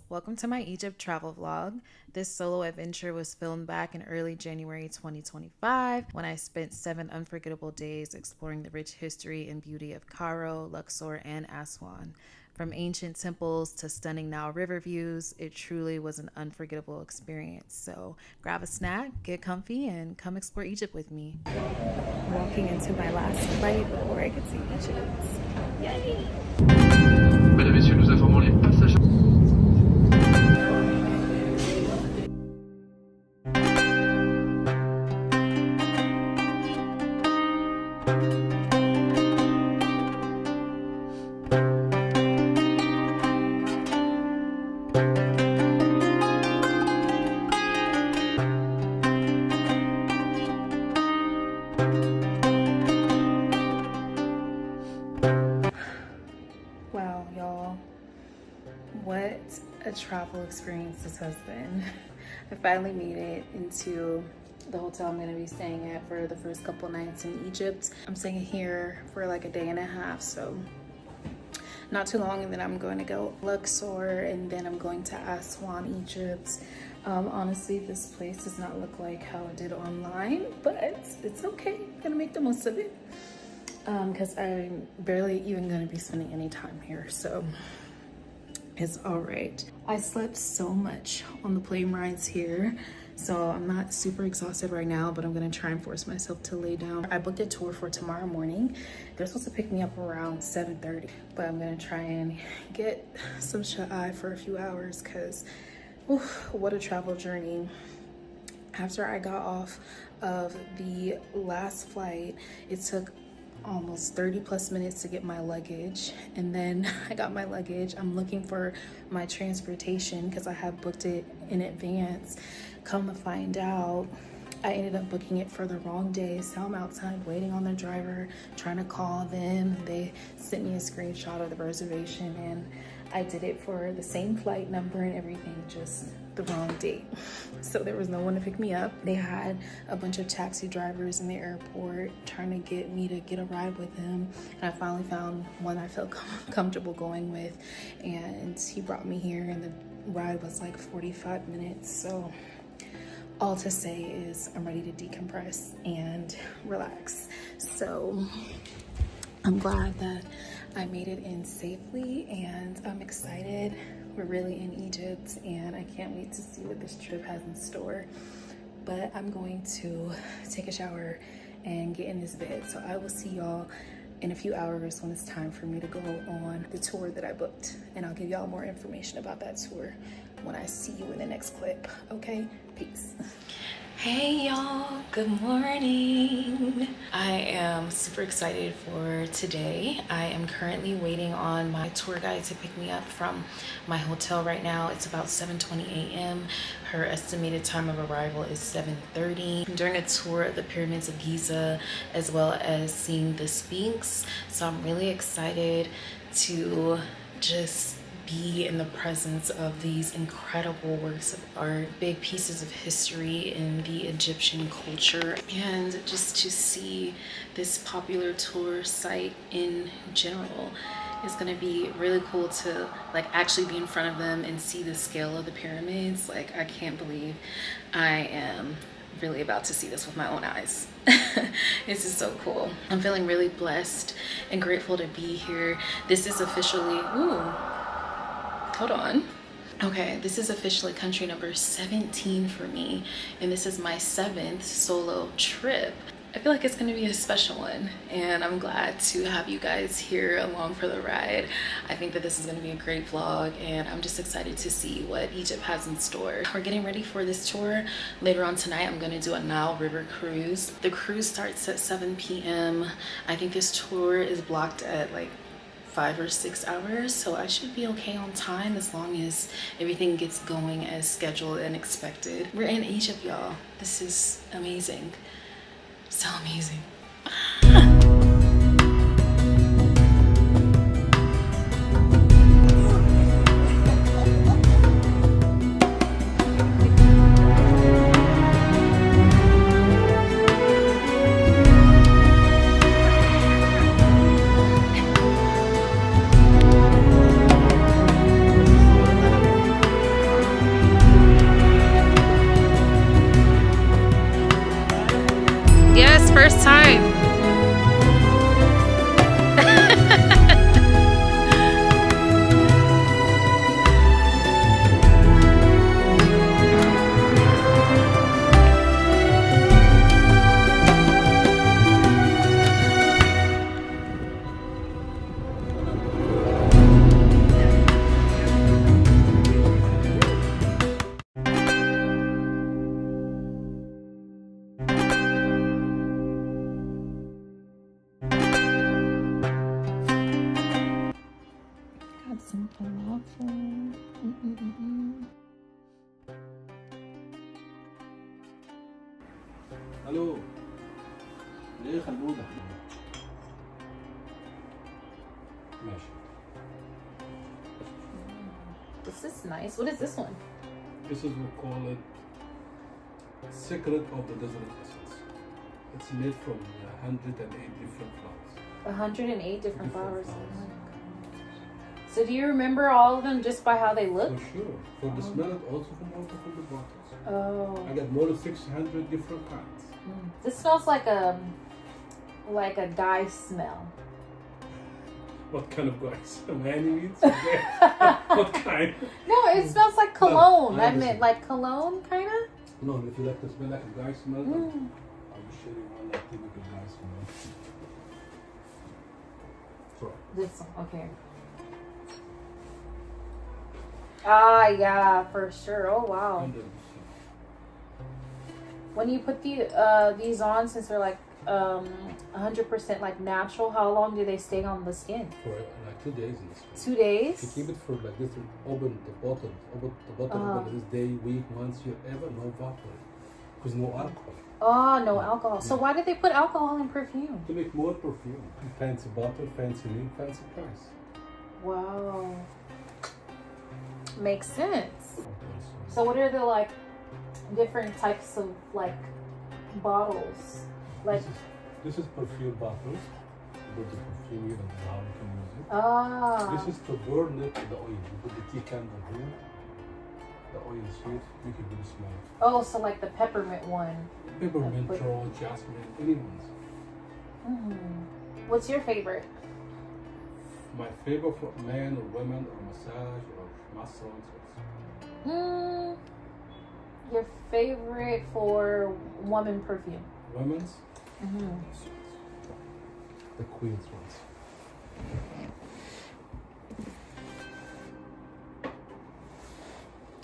Welcome to my Egypt travel vlog. This solo adventure was filmed back in early January 2025 when I spent 7 unforgettable days exploring the rich history and beauty of Cairo, Luxor, and Aswan. From ancient temples to stunning Nile river views, it truly was an unforgettable experience. So grab a snack, get comfy, and come explore Egypt with me. Walking into my last flight before I get to Egypt. Yay! Mesdames et messieurs, nous informons les passagers. Wow, y'all, what a travel experience this has been. I finally made it into the hotel I'm going to be staying at for the first couple nights in Egypt. I'm staying here for like a day and a half, so not too long, and then I'm going to go Luxor, and then I'm going to Aswan, Egypt. Honestly, this place does not look like how it did online, but it's okay. I'm gonna make the most of it because I'm barely even gonna be spending any time here, so it's all right. I slept so much on the plane rides here, so I'm not super exhausted right now, but I'm gonna try and force myself to lay down. I booked a tour for tomorrow morning. They're supposed to pick me up around 7:30, but I'm gonna try and get some shut-eye for a few hours because what a travel journey. After I got off of the last flight, it took almost 30 plus minutes to get my luggage, and then I got my luggage. I'm looking for my transportation because I have booked it in advance. Come to find out, I ended up booking it for the wrong day, so I'm outside waiting on the driver, trying to call them. They sent me a screenshot of the reservation, and I did it for the same flight number and everything, just the wrong date. So there was no one to pick me up. They had a bunch of taxi drivers in the airport trying to get me to get a ride with them, and I finally found one I felt comfortable going with, and he brought me here, and the ride was like 45 minutes. So all to say is I'm ready to decompress and relax. So I'm glad that I made it in safely, and I'm excited. We're really in Egypt, and I can't wait to see what this trip has in store. But I'm going to take a shower and get in this bed. So I will see y'all in a few hours when it's time for me to go on the tour that I booked. And I'll give y'all more information about that tour when I see you in the next clip. Okay, peace. Hey y'all, good morning. I am super excited for today. I am currently waiting on my tour guide to pick me up from my hotel right now. It's about 7:20 a.m. Her estimated time of arrival is 7:30. I'm doing a tour of the pyramids of Giza as well as seeing the Sphinx. So I'm really excited to just be in the presence of these incredible works of art, big pieces of history in the Egyptian culture, and just to see this popular tour site in general. It's gonna be really cool to like actually be in front of them and see the scale of the pyramids. Like, I can't believe I am really about to see this with my own eyes. This is so cool. I'm feeling really blessed and grateful to be here. This is officially, hold on. Okay, this is officially country number 17 for me, and this is my 7th solo trip. I feel like it's gonna be a special one, and I'm glad to have you guys here along for the ride. I think that this is gonna be a great vlog, and I'm just excited to see what Egypt has in store. We're getting ready for this tour. Later on tonight, I'm gonna do a Nile River cruise. The cruise starts at 7 p.m. I think this tour is blocked at like 5 or 6 hours, so I should be okay on time as long as everything gets going as scheduled and expected. We're in Egypt, y'all. This is amazing. So amazing. Yes, first time. Got some falafel. الو ليه خلونا ماشي. This is nice. What is this one? This is we call it secret of the desert essence. It's made from 108 different flowers. 108 different flowers. flowers. So do you remember all of them just by how they look? For sure. For the smell it also from the bottles. Oh. I got more than 600 different kinds. This smells like a dye smell. What kind of guys? Many means? What kind? No, it smells like cologne. No, I meant like cologne, kind of. No, if you like to smell like a guy smell, I'll show you one like typical guy smell. So, This one, okay. Ah, yeah, for sure. Oh, wow. 100%. When you put these on, since they're like 100% like natural, how long do they stay on the skin? For like 2 days in this. 2 days? If you keep it for like this, open the bottle, open this day, week, months, year, ever, no vapor. Because no alcohol. Oh, no alcohol. So why did they put alcohol in perfume? To make more perfume. Fancy bottle, fancy name, fancy price. Wow. Makes sense. So what are the like different types of like bottles? Like this is perfume bottles. Put the perfume here and how you can use it. ah. This is to burn it with the oil. You put the tea candle here. The oil is here. Make it really smell. Oh, so like the peppermint one. Peppermint, troll, jasmine, anyone's. What's your favorite? My favorite for men or women or massage or muscles. Your favorite for woman perfume? Women's? The Queen's ones.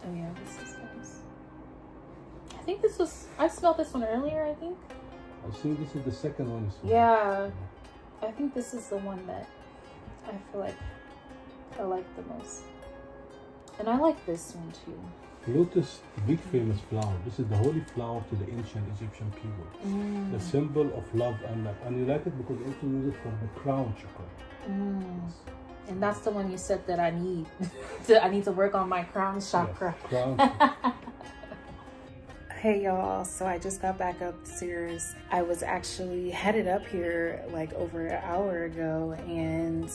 Oh yeah, this is nice. I think this was, I smelled this one earlier, I think. I think this is the second one you smell. Yeah. I think this is the one that I feel like I like the most. And I like this one too. Lotus, the big famous flower. This is the holy flower to the ancient Egyptian people. The symbol of love and life. And you like it because they also use it for the crown chakra. And that's the one you said that I need. I need to work on my crown chakra. Yes, crown chakra. Hey y'all, so I just got back upstairs. I was actually headed up here like over an hour ago, and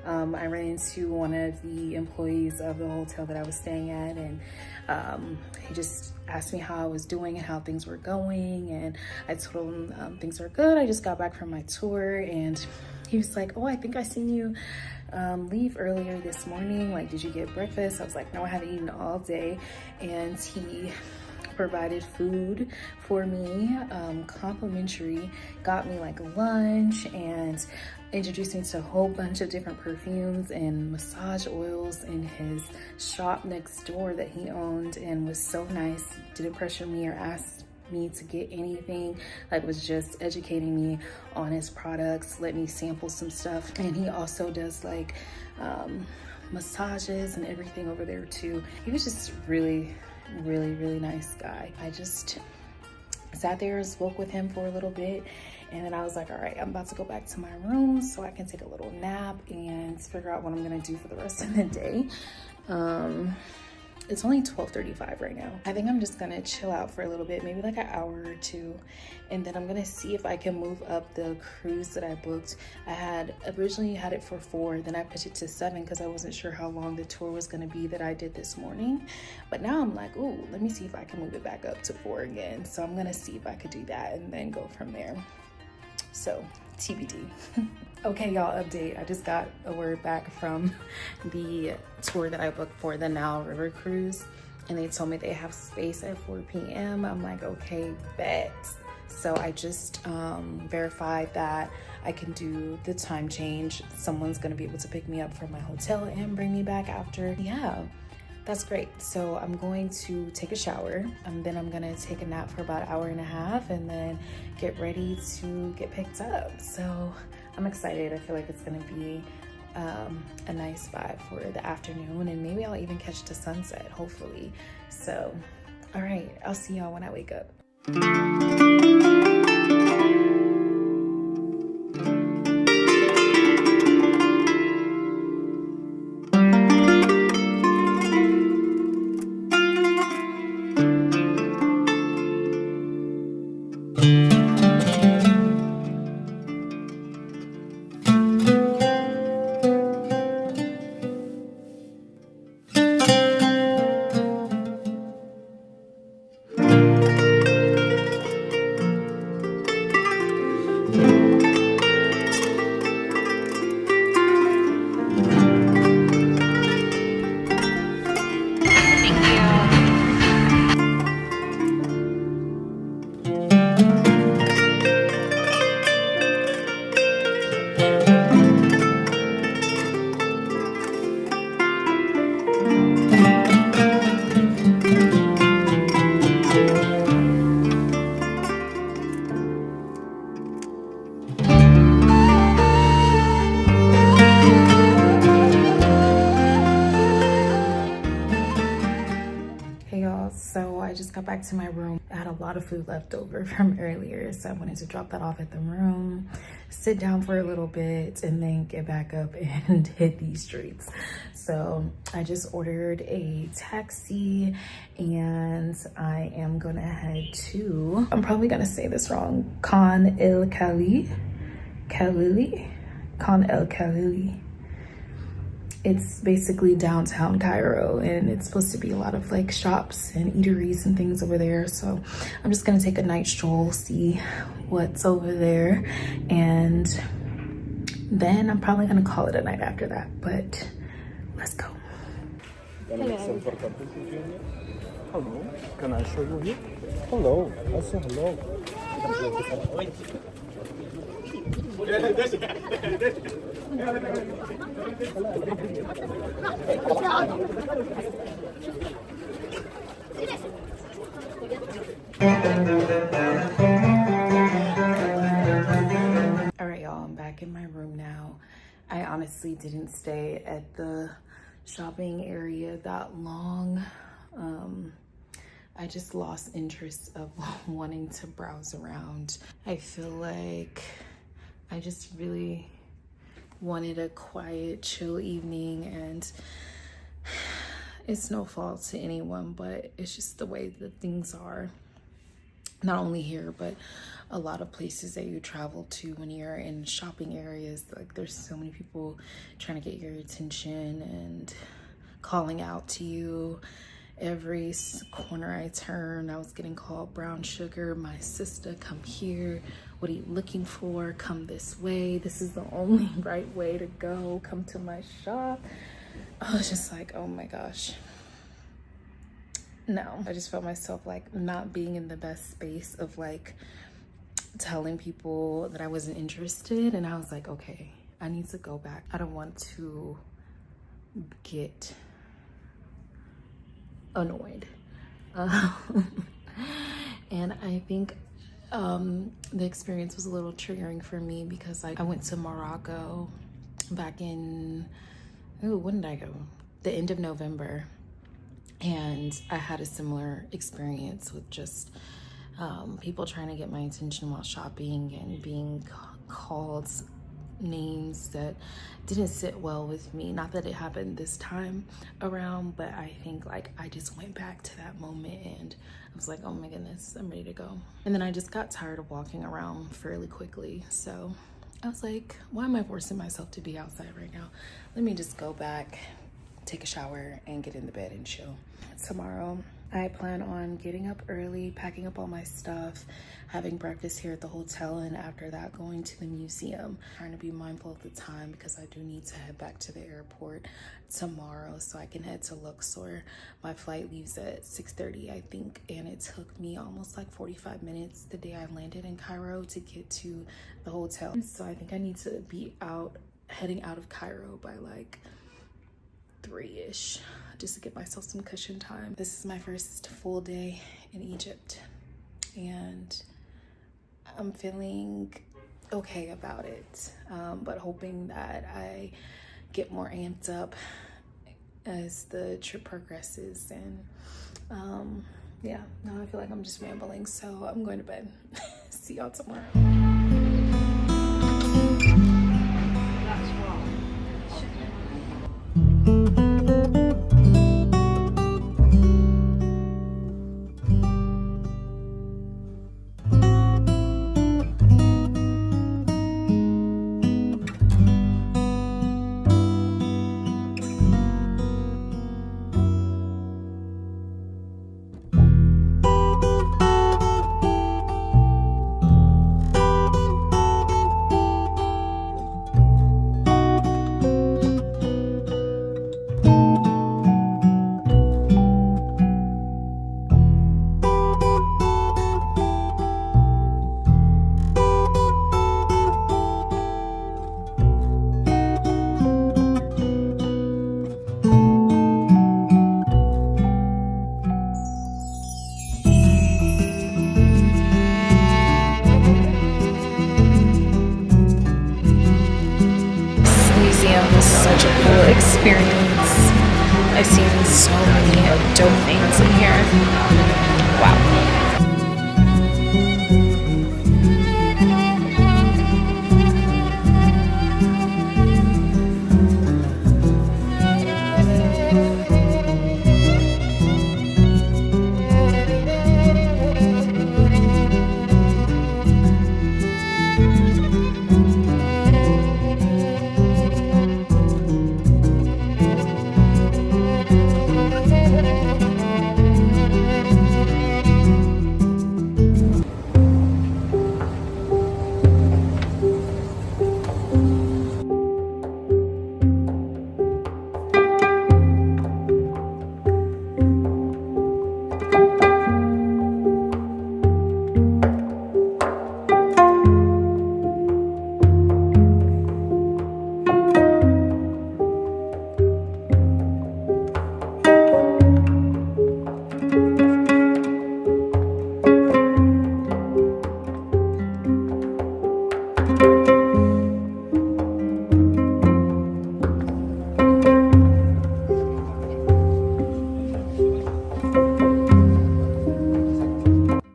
I ran into one of the employees of the hotel that I was staying at, and he just asked me how I was doing and how things were going, and I told him things are good. I just got back from my tour, and he was like, oh, I think I seen you leave earlier this morning. Like, did you get breakfast? I was like, no, I haven't eaten all day. And he provided food for me, complimentary, got me like lunch, and introduced me to a whole bunch of different perfumes and massage oils in his shop next door that he owned, and was so nice. Didn't pressure me or ask me to get anything, like was just educating me on his products, let me sample some stuff. And he also does like massages and everything over there too. He was just really nice guy. I just sat there and spoke with him for a little bit, and then I was like, all right, I'm about to go back to my room so I can take a little nap and figure out what I'm gonna do for the rest of the day. It's only 12:35 right now. I think I'm just gonna chill out for a little bit, maybe like an hour or two, and then I'm gonna see if I can move up the cruise that I booked. I had originally had it for 4, then I pushed it to 7 because I wasn't sure how long the tour was gonna be that I did this morning. But now I'm like, ooh, let me see if I can move it back up to 4 again. So I'm gonna see if I could do that and then go from there. So TBD. Okay, y'all, update. I just got a word back from the tour that I booked for the Nile River cruise, and they told me they have space at 4 p.m. I'm like, okay, bet. So I just verified that I can do the time change. Someone's gonna be able to pick me up from my hotel and bring me back after. Yeah, that's great. So I'm going to take a shower, and then I'm gonna take a nap for about an hour and a half, and then get ready to get picked up. So I'm excited. I feel like it's gonna be a nice vibe for the afternoon, and maybe I'll even catch the sunset, hopefully. So, all right, I'll see y'all when I wake up. So I just got back to my room. I had a lot of food left over from earlier, so I wanted to drop that off at the room, sit down for a little bit, and then get back up and hit these streets. So I just ordered a taxi, and I am gonna head to, I'm probably gonna say this wrong, Khan El Khalili. It's basically downtown Cairo, and it's supposed to be a lot of like shops and eateries and things over there. So I'm just gonna take a night stroll, see what's over there, and then I'm probably gonna call it a night after that, but let's go. Hello. Hello. Can I show you here? Hello. I say hello. All right, y'all, I'm back in my room now. I honestly didn't stay at the shopping area that long. I just lost interest of wanting to browse around. I feel like I just really wanted a quiet, chill evening, and it's no fault to anyone, but it's just the way that things are. Not only here, but a lot of places that you travel to when you're in shopping areas. Like, there's so many people trying to get your attention and calling out to you. Every corner I turned, I was getting called brown sugar. My sister, come here. What are you looking for? Come this way. This is the only right way to go. Come to my shop. I was just like, oh my gosh. No, I just felt myself like not being in the best space of like telling people that I wasn't interested. And I was like, okay, I need to go back. I don't want to get And I think the experience was a little triggering for me because I went to Morocco back in, when did I go? The end of November. And I had a similar experience with just people trying to get my attention while shopping and being called names that didn't sit well with me. Not that it happened this time around, but I think like I just went back to that moment and I was like, oh my goodness, I'm ready to go. And then I just got tired of walking around fairly quickly. So I was like, why am I forcing myself to be outside right now? Let me just go back, take a shower, and get in the bed and chill. Tomorrow, I plan on getting up early, packing up all my stuff, having breakfast here at the hotel, and after that, going to the museum. Trying to be mindful of the time because I do need to head back to the airport tomorrow so I can head to Luxor. My flight leaves at 6:30, I think, and it took me almost like 45 minutes the day I landed in Cairo to get to the hotel. So I think I need to be heading out of Cairo by like 3-ish, just to give myself some cushion time. This is my first full day in Egypt and I'm feeling okay about it, but hoping that I get more amped up as the trip progresses. And yeah, now I feel like I'm just rambling, so I'm going to bed. See y'all tomorrow. That's wrong. Such a cool experience. I've seen so many dope things in here. Wow.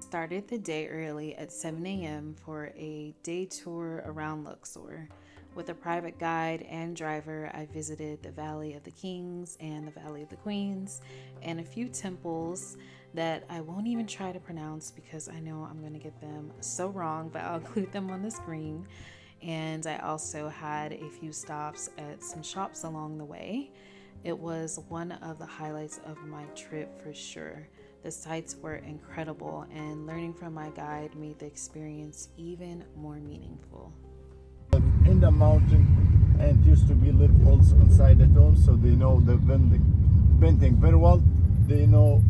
Started the day early at 7 a.m. for a day tour around Luxor. With a private guide and driver, I visited the Valley of the Kings and the Valley of the Queens and a few temples that I won't even try to pronounce because I know I'm going to get them so wrong, but I'll include them on the screen. And I also had a few stops at some shops along the way. It was one of the highlights of my trip for sure. The sights were incredible, and learning from my guide made the experience even more meaningful. In the mountain, and used to be lived also inside the tomb, so they know the painting very well. They know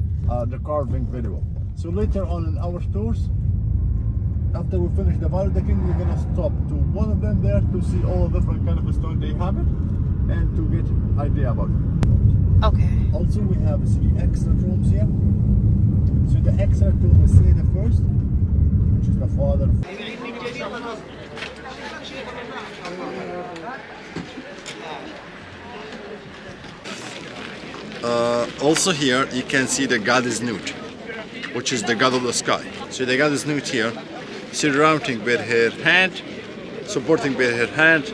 the carving very well. So later on in our tours, after we finish the Valley of the King, we're gonna stop to one of them there to see all the different kind of stone they have it, and to get idea about it. Okay. Also, we have 3 extra rooms here. So the extra tomb we see the first, which is the father. Also here you can see the goddess Nut, which is the god of the sky. So the goddess Nut here, surrounding with her hand, supporting with her hand.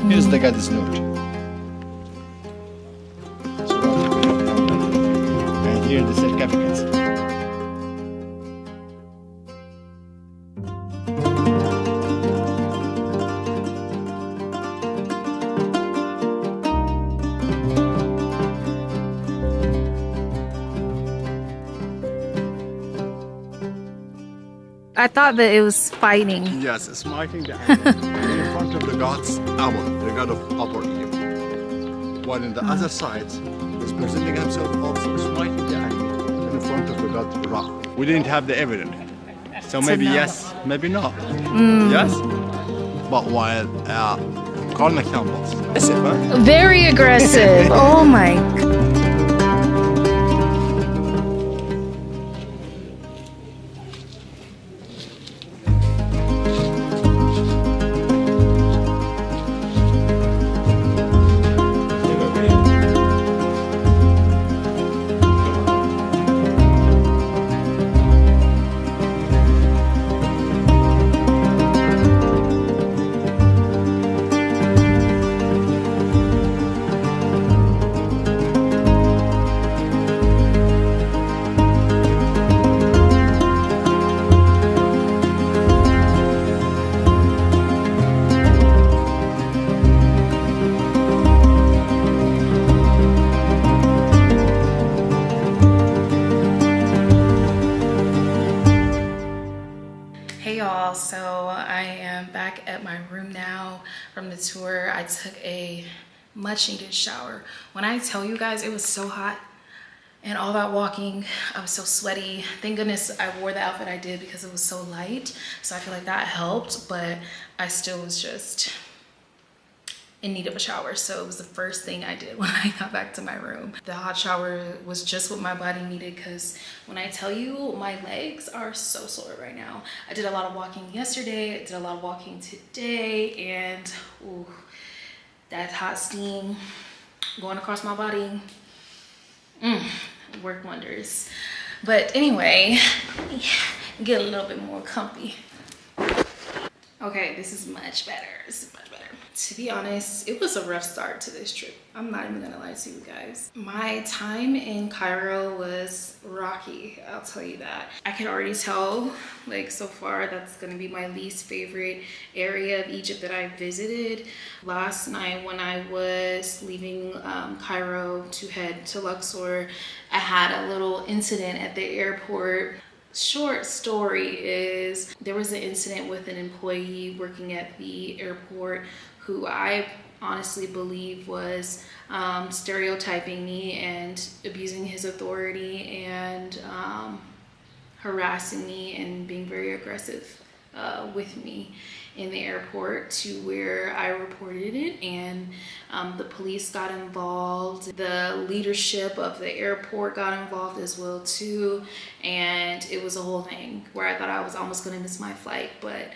Here's the goddess Nut. And here the sarcophagus. I thought that it was fighting. Yes, smiting the animal in front of the gods Amun, the god of Upper Egypt. While in the other side, he's presenting himself also smiting the animal in front of the god Ra. We didn't have the evidence. So maybe no. yes, maybe no. Yes? But while Karnak temples, Very aggressive. Oh my. Hey y'all, so I am back at my room now from the tour. I took a much needed shower. When I tell you guys, it was so hot and all that walking, I was so sweaty. Thank goodness I wore the outfit I did because it was so light. So I feel like that helped, but I still was just in need of a shower. So it was the first thing I did when I got back to my room. The hot shower was just what my body needed, because when I tell you, my legs are so sore right now. I did a lot of walking yesterday, I did a lot of walking today, and ooh, that hot steam going across my body worked wonders. But anyway, let me get a little bit more comfy. Okay, this is much better. This is much better. To be honest, it was a rough start to this trip. I'm not even gonna lie to you guys. My time in Cairo was rocky, I'll tell you that. I can already tell, like so far, that's gonna be my least favorite area of Egypt that I visited. Last night when I was leaving Cairo to head to Luxor, I had a little incident at the airport. Short story is there was an incident with an employee working at the airport who I honestly believe was stereotyping me and abusing his authority and harassing me and being very aggressive with me in the airport, to where I reported it, and the police got involved. The leadership of the airport got involved as well too, and it was a whole thing where I thought I was almost going to miss my flight, but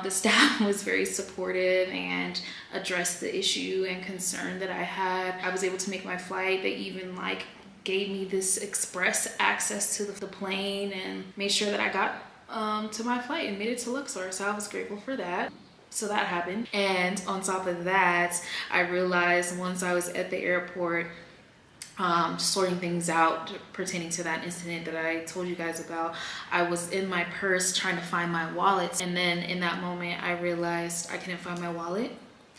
the staff was very supportive and addressed the issue and concern that I had. I was able to make my flight. They even like gave me this express access to the plane and made sure that I got to my flight and made it to Luxor, so I was grateful for that. So that happened, and on top of that, I realized once I was at the airport sorting things out pertaining to that incident that I told you guys about, I was in my purse trying to find my wallet, and then in that moment I realized I couldn't find my wallet.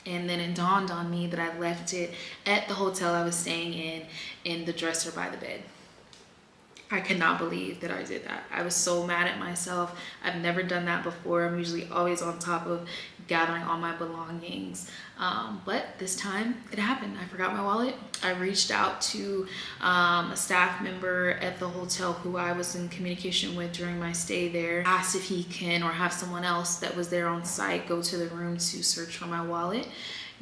And then it dawned on me that I left it at the hotel I was staying in the dresser by the bed. I could not believe that I did that. I was so mad at myself. I've never done that before. I'm usually always on top of gathering all my belongings. But this time it happened. I forgot my wallet. I reached out to a staff member at the hotel who I was in communication with during my stay there, asked if he can or have someone else that was there on site go to the room to search for my wallet.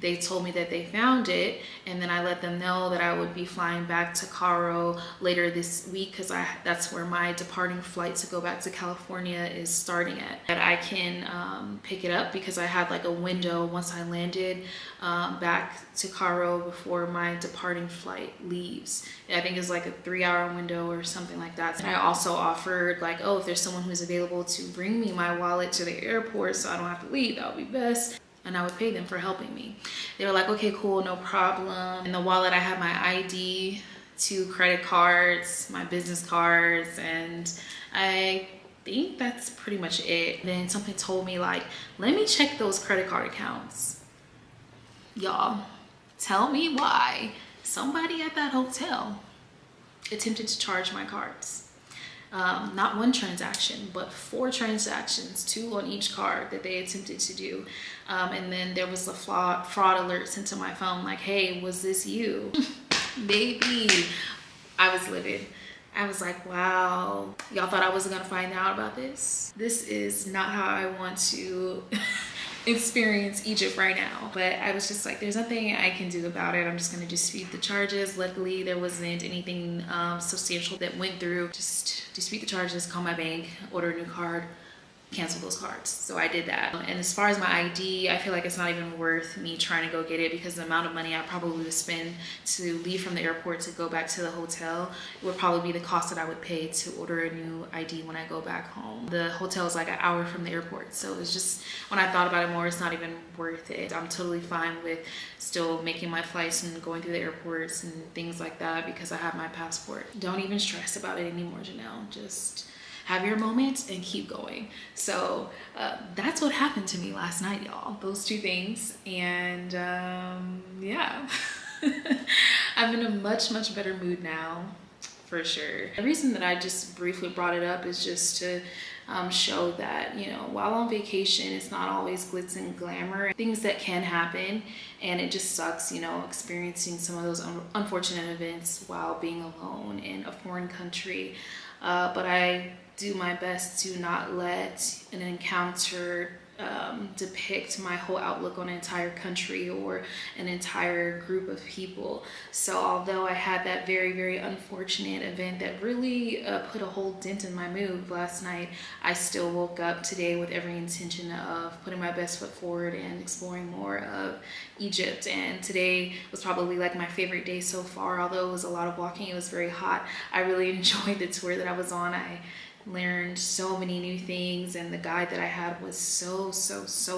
They told me that they found it, and then I let them know that I would be flying back to Cairo later this week, because that's where my departing flight to go back to California is starting at. That I can pick it up because I had like a window once I landed back to Cairo before my departing flight leaves. I think it's like a 3-hour window or something like that. And I also offered like, oh, if there's someone who's available to bring me my wallet to the airport so I don't have to leave, that would be best. And I would pay them for helping me. They were like, okay, cool, no problem. In the wallet, I had my ID, 2 credit cards, my business cards, and I think that's pretty much it. Then something told me like, let me check those credit card accounts. Y'all, tell me why somebody at that hotel attempted to charge my cards. Not 1 transaction, but 4 transactions, 2 on each card that they attempted to do. And then there was a fraud alert sent to my phone like, hey, was this you? Baby, I was livid. I was like, wow, y'all thought I wasn't gonna find out about this? This is not how I want to experience Egypt right now. But I was just like, there's nothing I can do about it. I'm just gonna dispute the charges. Luckily, there wasn't anything substantial that went through. Just dispute the charges, call my bank, order a new card, cancel those cards. So I did that. And as far as my ID, I feel like it's not even worth me trying to go get it, because the amount of money I probably would spend to leave from the airport to go back to the hotel would probably be the cost that I would pay to order a new ID when I go back home. The hotel is like an hour from the airport, so it's just, when I thought about it more, it's not even worth it. I'm totally fine with still making my flights and going through the airports and things like that because I have my passport. Don't even stress about it anymore, Janelle. Just have your moment and keep going. So that's what happened to me last night, y'all. Those 2 things. And yeah, I'm in a much, much better mood now, for sure. The reason that I just briefly brought it up is just to show that, you know, while on vacation, it's not always glitz and glamour. Things that can happen, and it just sucks, you know, experiencing some of those unfortunate events while being alone in a foreign country. But I do my best to not let an encounter depict my whole outlook on an entire country or an entire group of people. So although I had that very, very unfortunate event that really put a whole dent in my mood last night, I still woke up today with every intention of putting my best foot forward and exploring more of Egypt. And today was probably like my favorite day so far. Although it was a lot of walking, it was very hot. I really enjoyed the tour that I was on. I learned so many new things, and the guide that I had was so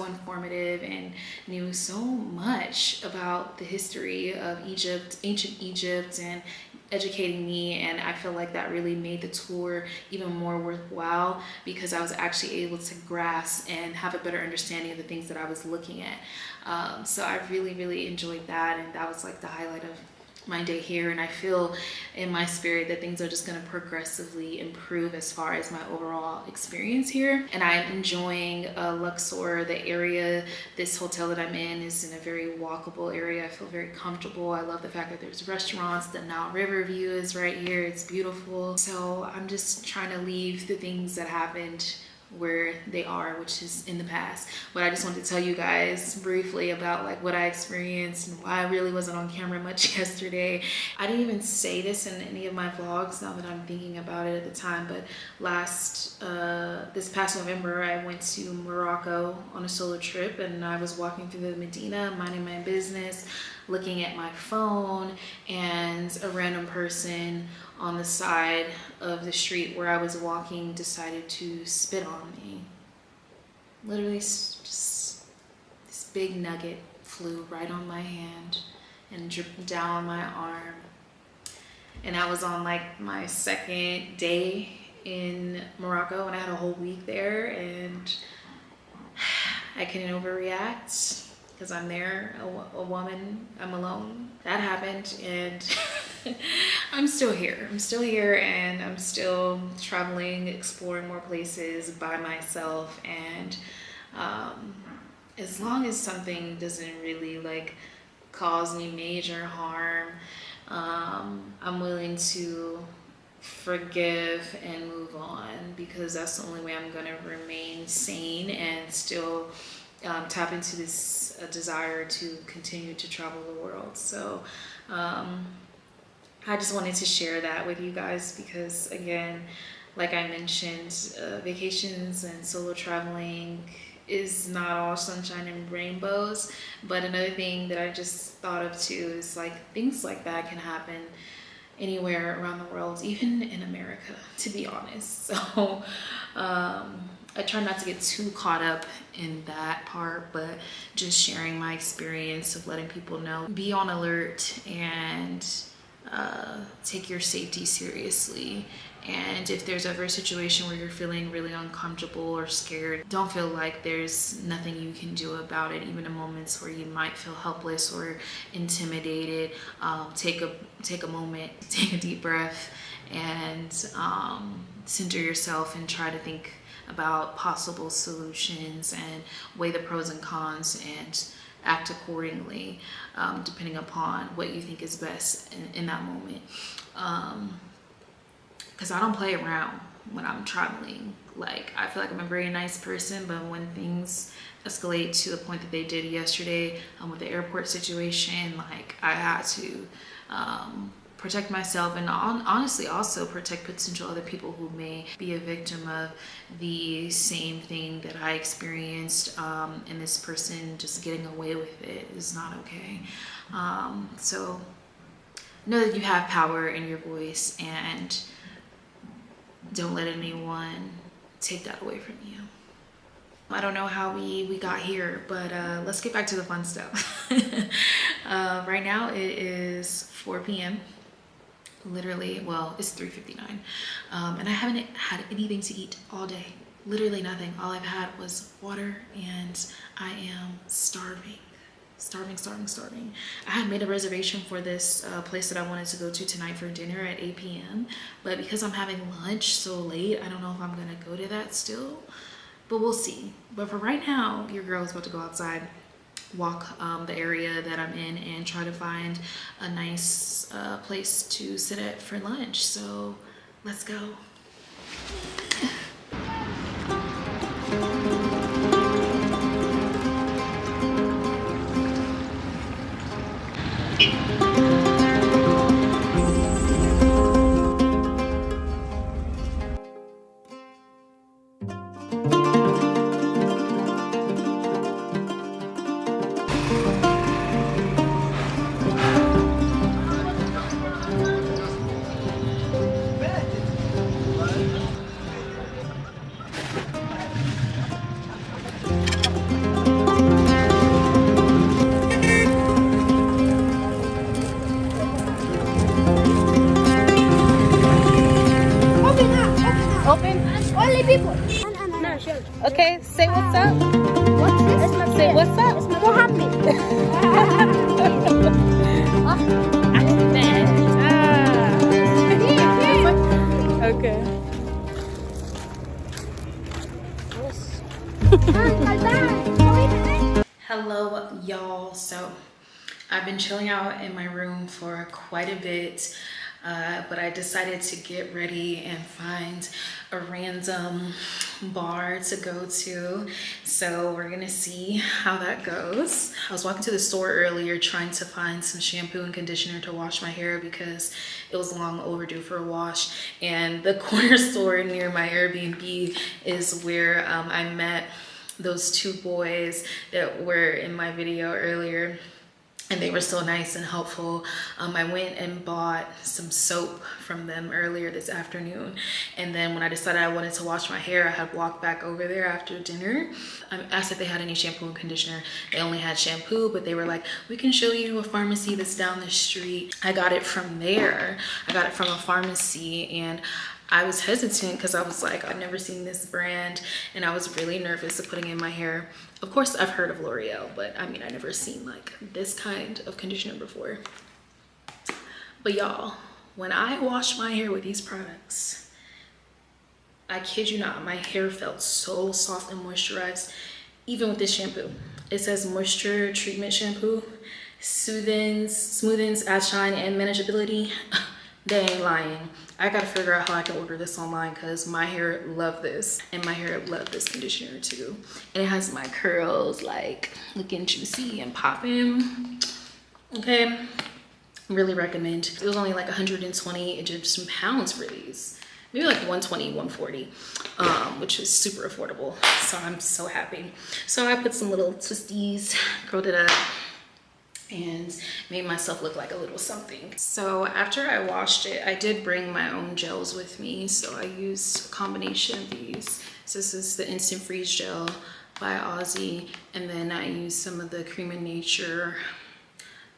informative and knew so much about the history of Egypt, ancient Egypt, and educating me. And I feel like that really made the tour even more worthwhile, because I was actually able to grasp and have a better understanding of the things that I was looking at. So I really enjoyed that, and that was like the highlight of my day here. And I feel in my spirit that things are just going to progressively improve as far as my overall experience here. And I'm enjoying Luxor, the area. This hotel that I'm in is in a very walkable area. I feel very comfortable. I love the fact that there's restaurants. The Nile River view is right here. It's beautiful. So I'm just trying to leave the things that happened where they are, which is in the past. But I just wanted to tell you guys briefly about like what I experienced and why I really wasn't on camera much yesterday. I didn't even say this in any of my vlogs now that I'm thinking about it at the time, but this past November I went to Morocco on a solo trip, and I was walking through the Medina, minding my business, looking at my phone, and a random person on the side of the street where I was walking decided to spit on me. Literally just this big nugget flew right on my hand and dripped down my arm. And I was on like my second day in Morocco, and I had a whole week there, and I couldn't overreact because I'm there, a woman, I'm alone. That happened, and I'm still here. I'm still here, and I'm still traveling, exploring more places by myself. And as long as something doesn't really like cause me major harm, I'm willing to forgive and move on, because that's the only way I'm gonna remain sane and still tap into this desire to continue to travel the world. So I just wanted to share that with you guys, because again, like I mentioned, vacations and solo traveling is not all sunshine and rainbows. But another thing that I just thought of too is like things like that can happen anywhere around the world, even in America, to be honest. So I try not to get too caught up in that part, but just sharing my experience of letting people know, be on alert and take your safety seriously. And if there's ever a situation where you're feeling really uncomfortable or scared, don't feel like there's nothing you can do about it. Even in moments where you might feel helpless or intimidated, take a moment, take a deep breath, and center yourself and try to think about possible solutions and weigh the pros and cons and act accordingly, depending upon what you think is best in that moment. Because I don't play around when I'm traveling. Like, I feel like I'm a very nice person, but when things escalate to the point that they did yesterday with the airport situation, like, I had to protect myself, and honestly also protect potential other people who may be a victim of the same thing that I experienced, and this person just getting away with it is not okay. So know that you have power in your voice, and don't let anyone take that away from you. I don't know how we got here, but let's get back to the fun stuff. Right now it is 4 p.m. Literally, well, it's 3:59, and I haven't had anything to eat all day. Literally nothing. All I've had was water, and I am starving. I had made a reservation for this place that I wanted to go to tonight for dinner at 8 p.m. But because I'm having lunch so late, I don't know if I'm gonna go to that still, but we'll see. But for right now, your girl is about to go outside, walk the area that I'm in, and try to find a nice place to sit at for lunch. So let's go. Okay, say what's up. Say what's up. Okay. Hello y'all. So I've been chilling out in my room for quite a bit, but I decided to get ready and find a random bar to go to. So we're gonna see how that goes. I was walking to the store earlier trying to find some shampoo and conditioner to wash my hair because it was long overdue for a wash. And the corner store near my Airbnb is where I met those two boys that were in my video earlier, and they were so nice and helpful. I went and bought some soap from them earlier this afternoon, and then when I decided I wanted to wash my hair, I had walked back over there after dinner. I asked if they had any shampoo and conditioner. They only had shampoo, but they were like, we can show you a pharmacy that's down the street. I got it from there. I got it from a pharmacy, and I was hesitant because I was like, I've never seen this brand, and I was really nervous of putting it in my hair. Of course, I've heard of L'Oreal, but I mean, I never seen like this kind of conditioner before. But y'all, when I washed my hair with these products, I kid you not, my hair felt so soft and moisturized, even with this shampoo. It says moisture treatment shampoo, smoothens, adds shine and manageability. They ain't lying. I gotta figure out how I can order this online because my hair loved this, and my hair loved this conditioner too. And it has my curls like looking juicy and popping. Okay, really recommend. It was only like 120 Egyptian pounds for these, maybe like 120, 140, which is super affordable. So I'm so happy. So I put some little twisties, curled it up, and made myself look like a little something. So after I washed it, I did bring my own gels with me. So I used a combination of these. So this is the Instant Freeze Gel by Aussie. And then I used some of the Cream of Nature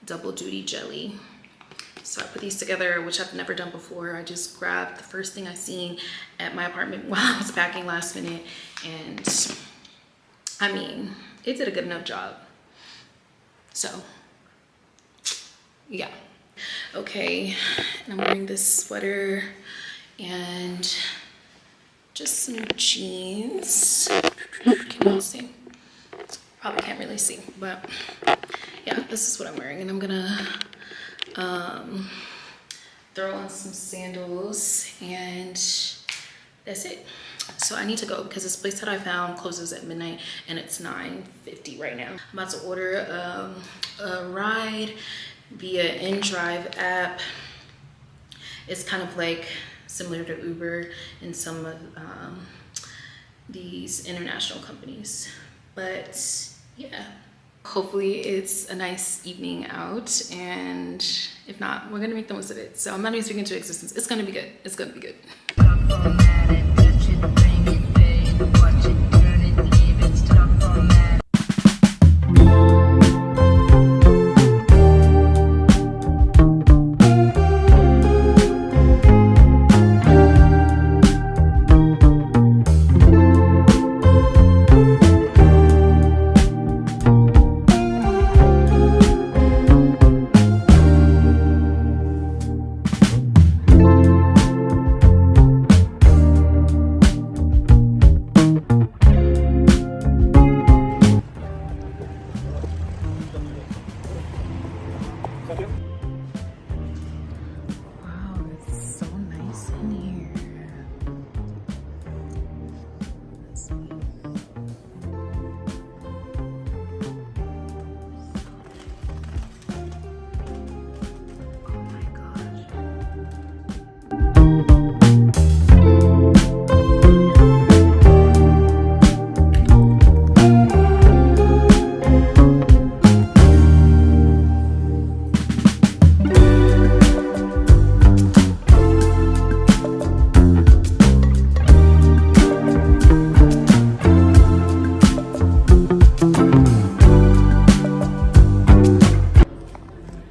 Double Duty Jelly. So I put these together, which I've never done before. I just grabbed the first thing I seen at my apartment while I was packing last minute. And I mean, it did a good enough job. So yeah, okay, and I'm wearing this sweater and just some jeans. Can you see? Probably can't really see, but yeah, this is what I'm wearing, and I'm gonna throw on some sandals, and that's it. So I need to go because this place that I found closes at midnight, and it's 9:50 right now. I'm about to order a ride via InDrive app. It's kind of like similar to Uber and some of these international companies. But yeah, hopefully it's a nice evening out, and if not, we're gonna make the most of it. So I'm not even speaking to existence. It's gonna be good. It's gonna be good. Wow, it's so nice in here. Let's see. Oh my gosh.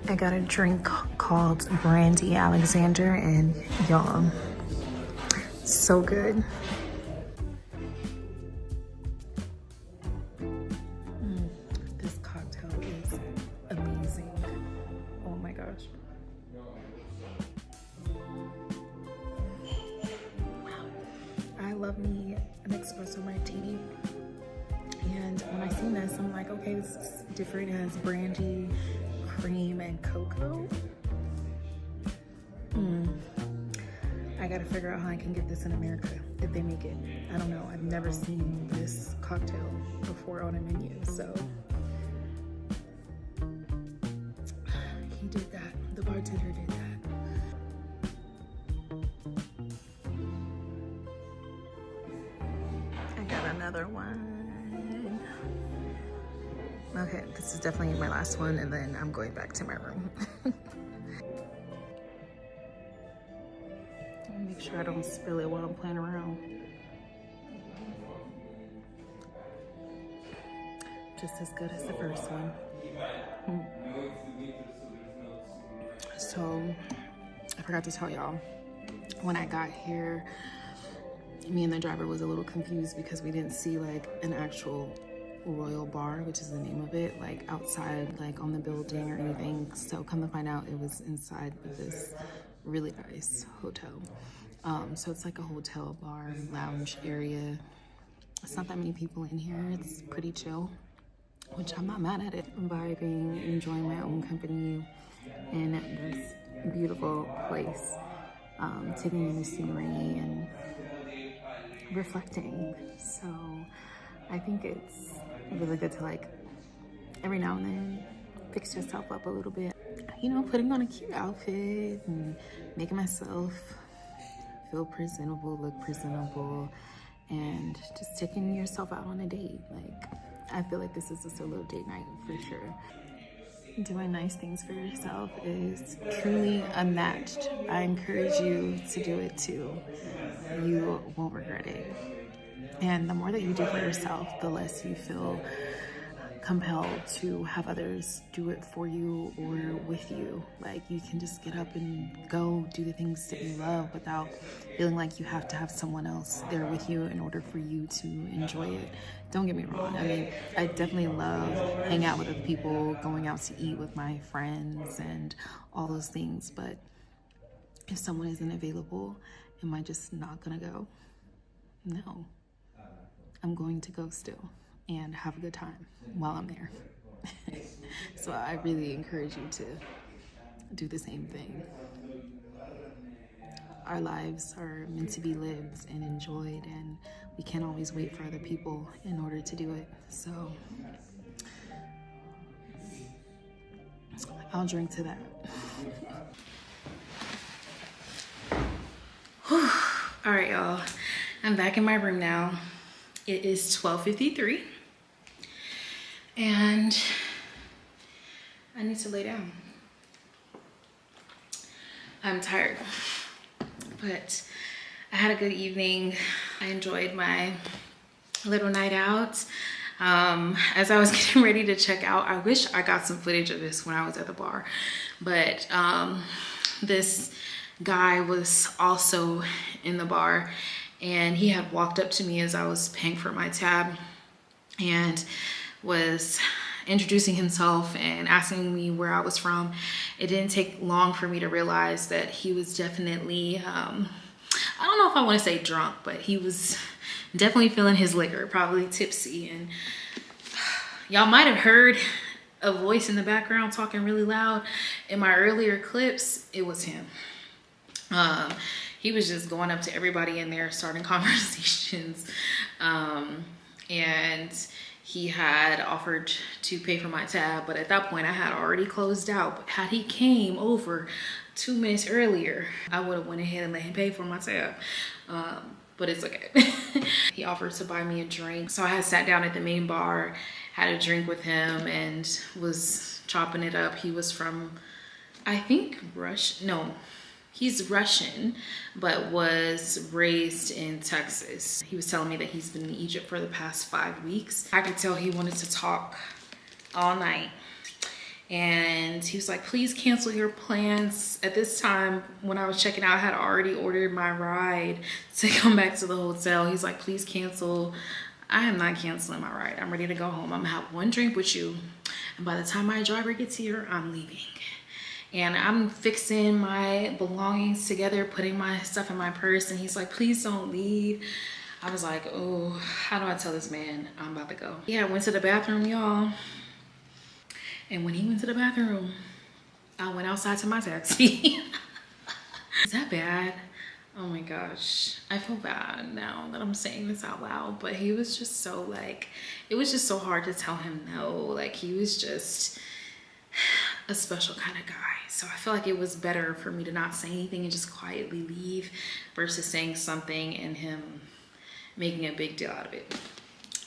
I got a drink called Brandy Alexander, and y'all, so good. toothbrush. Wow. I love me an espresso martini. And when I seen this, I'm like, okay, this is different. It has brandy, cream, and cocoa. I gotta figure out how I can get this in America if they make it. I don't know. I've never seen this cocktail before on a menu, so he did that. The bartender did that. I got another one. Okay, this is definitely my last one, and then I'm going back to my room. Make sure I don't spill it while I'm playing around. Just as good as the first one. So, I forgot to tell y'all, when I got here, me and the driver was a little confused because we didn't see like an actual Royal Bar, which is the name of it, like outside, like on the building or anything. So come to find out, it was inside of this really nice hotel. So it's like a hotel bar lounge area. It's not that many people in here. It's pretty chill, which I'm not mad at it. I'm vibing, enjoying my own company in this beautiful place, taking in the scenery and reflecting. So I think it's really good to, like, every now and then fix yourself up a little bit, you know, putting on a cute outfit and making myself feel presentable, look presentable, and just taking yourself out on a date. Like, I feel like this is a solo date night for sure. Doing nice things for yourself is truly unmatched. I encourage you to do it too. You won't regret it. And the more that you do for yourself, the less you feel compelled to have others do it for you or with you. Like, you can just get up and go do the things that you love without feeling like you have to have someone else there with you in order for you to enjoy it. Don't get me wrong. I mean, I definitely love hanging out with other people, going out to eat with my friends and all those things. But if someone isn't available, am I just not gonna go? No. I'm going to go still and have a good time while I'm there. So I really encourage you to do the same thing. Our lives are meant to be lived and enjoyed, and we can't always wait for other people in order to do it. So I'll drink to that. All right, y'all. I'm back in my room now. It is 12:53 and I need to lay down. I'm tired, but I had a good evening. I enjoyed my little night out. As I was getting ready to check out, I wish I got some footage of this when I was at the bar, but this guy was also in the bar, and he had walked up to me as I was paying for my tab and was introducing himself and asking me where I was from. It didn't take long for me to realize that he was definitely, I don't know if I want to say drunk, but he was definitely feeling his liquor, probably tipsy. And y'all might have heard a voice in the background talking really loud. In my earlier clips, it was him. He was just going up to everybody in there, starting conversations. And he had offered to pay for my tab, but at that point I had already closed out. But had he came over 2 minutes earlier, I would have went ahead and let him pay for my tab. But it's okay. He offered to buy me a drink. So I had sat down at the main bar, had a drink with him, and was chopping it up. He was from, I think, he's Russian, but was raised in Texas. He was telling me that he's been in Egypt for the past 5 weeks. I could tell he wanted to talk all night. And he was like, please cancel your plans. At this time, when I was checking out, I had already ordered my ride to come back to the hotel. He's like, please cancel. I am not canceling my ride. I'm ready to go home. I'm gonna have one drink with you. And by the time my driver gets here, I'm leaving. And I'm fixing my belongings together, putting my stuff in my purse, and he's like, please don't leave. I was like, oh, how do I tell this man I'm about to go? Yeah, I went to the bathroom, y'all. And when he went to the bathroom, I went outside to my taxi. Is that bad? Oh my gosh, I feel bad now that I'm saying this out loud, but he was just so like, it was just so hard to tell him no. Like, he was just a special kind of guy. So I feel like it was better for me to not say anything and just quietly leave versus saying something and him making a big deal out of it.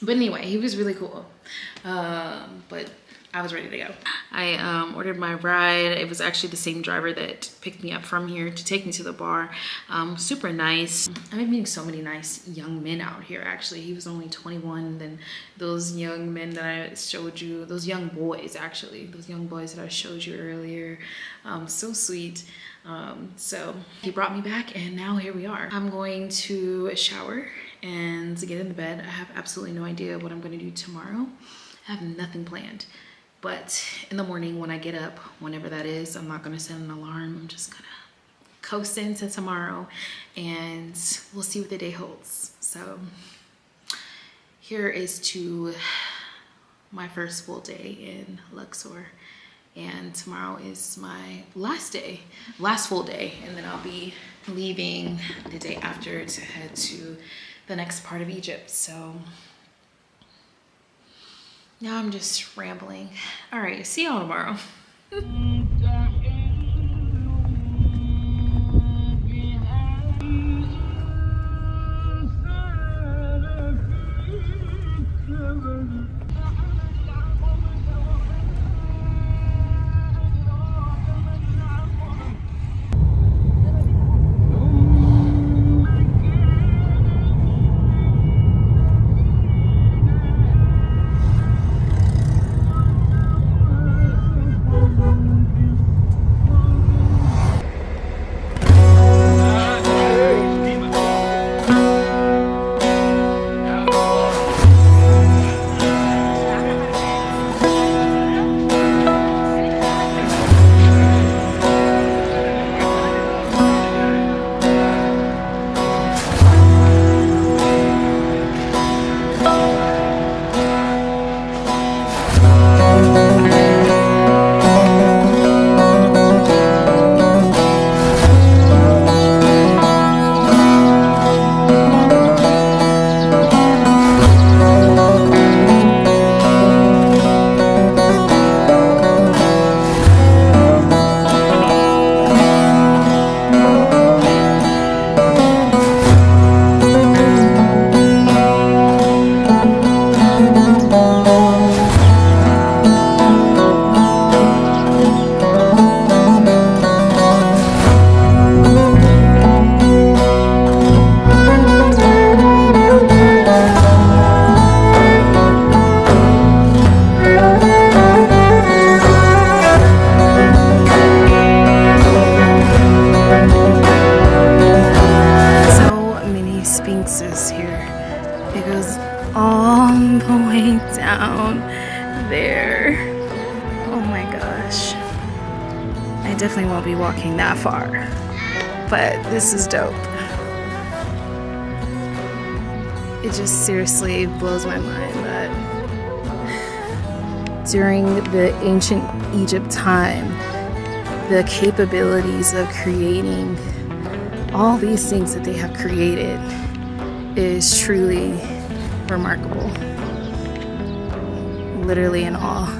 But anyway, he was really cool. But I was ready to go. I ordered my ride. It was actually the same driver that picked me up from here to take me to the bar. Super nice. I've been meeting so many nice young men out here, actually. He was only 21. Then those young men that I showed you, those young boys, actually, those young boys that I showed you earlier. So sweet. So he brought me back, and now here we are. I'm going to shower and get in the bed. I have absolutely no idea what I'm going to do tomorrow. I have nothing planned. But in the morning when I get up, whenever that is, I'm not gonna set an alarm. I'm just gonna coast into tomorrow and we'll see what the day holds. So here is to my first full day in Luxor. And tomorrow is my last full day. And then I'll be leaving the day after to head to the next part of Egypt. So now I'm just rambling. All right, see y'all tomorrow. Definitely won't be walking that far, but this is dope. It just seriously blows my mind that during the ancient Egypt time, the capabilities of creating all these things that they have created is truly remarkable. Literally in awe.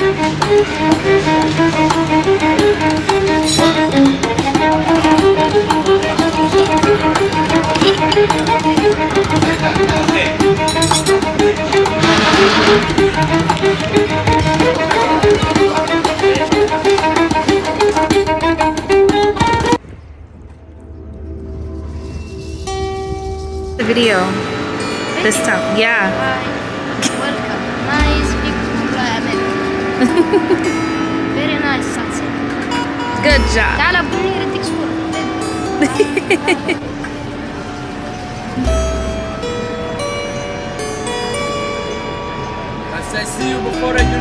The video. This time. Yeah. Hi. Welcome. Nice, beautiful America. Very nice sunset. Good job. تعال ابو منير اديك صورة. As I see you before I do it.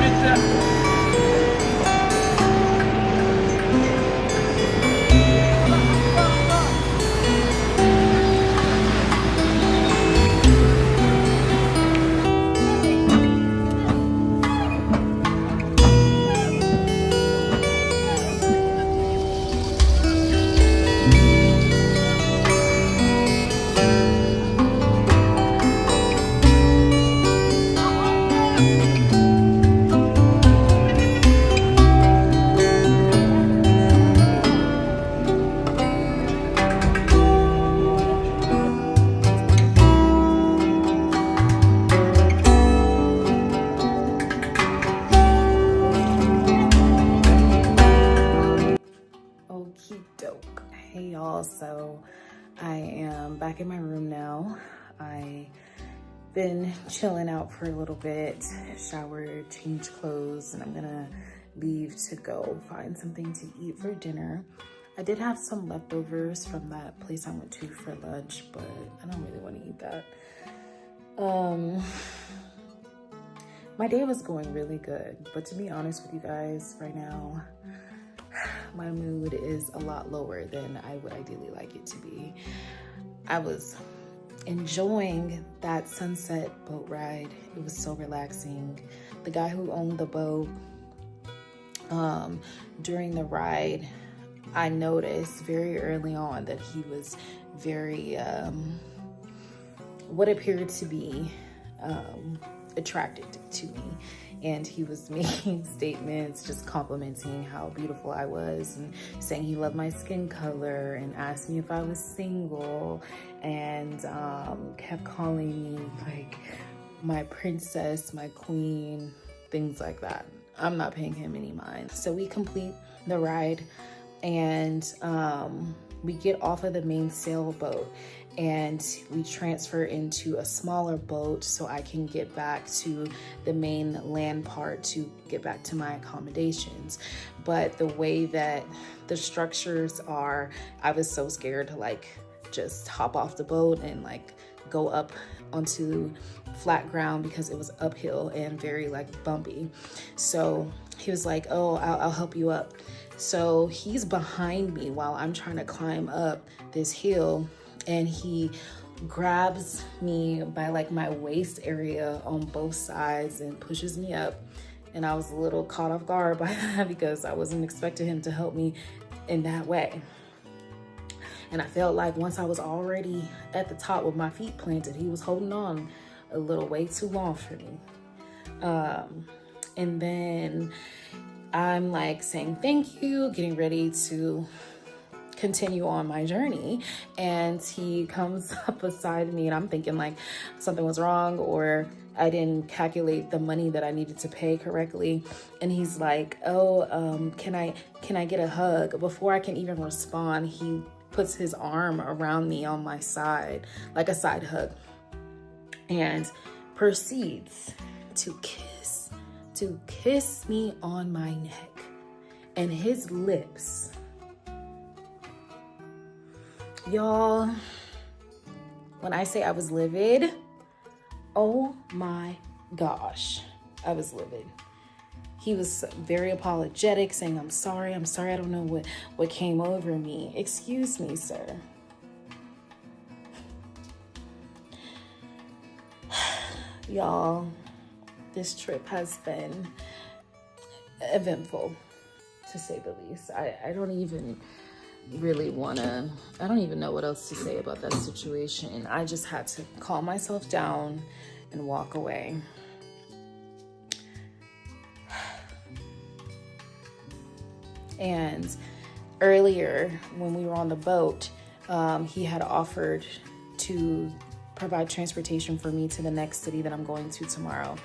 Okie doke. Hey y'all, so I am back in my room now. I've been chilling out for a little bit, showered, changed clothes, and I'm gonna leave to go find something to eat for dinner. I did have some leftovers from that place I went to for lunch, but I don't really want to eat that. My day was going really good, but to be honest with you guys, right now, my mood is a lot lower than I would ideally like it to be. I was enjoying that sunset boat ride. It was so relaxing. The guy who owned the boat, during the ride, I noticed very early on that he was very, what appeared to be attracted to me. And he was making statements, just complimenting how beautiful I was and saying he loved my skin color and asked me if I was single, and kept calling me like my princess, my queen, things like that. I'm not paying him any mind. So we complete the ride and we get off of the main sailboat and we transfer into a smaller boat so I can get back to the main land part to get back to my accommodations. But the way that the structures are, I was so scared to like just hop off the boat and like go up onto flat ground because it was uphill and very like bumpy. So he was like, oh, I'll help you up. So he's behind me while I'm trying to climb up this hill, and he grabs me by like my waist area on both sides and pushes me up. And I was a little caught off guard by that because I wasn't expecting him to help me in that way. And I felt like once I was already at the top with my feet planted, he was holding on a little way too long for me. And then I'm like saying thank you, getting ready to continue on my journey, and he comes up beside me and I'm thinking like something was wrong or I didn't calculate the money that I needed to pay correctly. And he's like, oh, can I get a hug? Before I can even respond, he puts his arm around me on my side, like a side hug, and proceeds to kiss me on my neck. And his lips, y'all, when I say I was livid, oh my gosh, I was livid. He was very apologetic, saying, I'm sorry, I don't know what came over me. Excuse me, sir. Y'all, this trip has been eventful, to say the least. I don't even really I don't even know what else to say about that situation. I just had to calm myself down and walk away. And earlier when we were on the boat, he had offered to provide transportation for me to the next city that I'm going to tomorrow.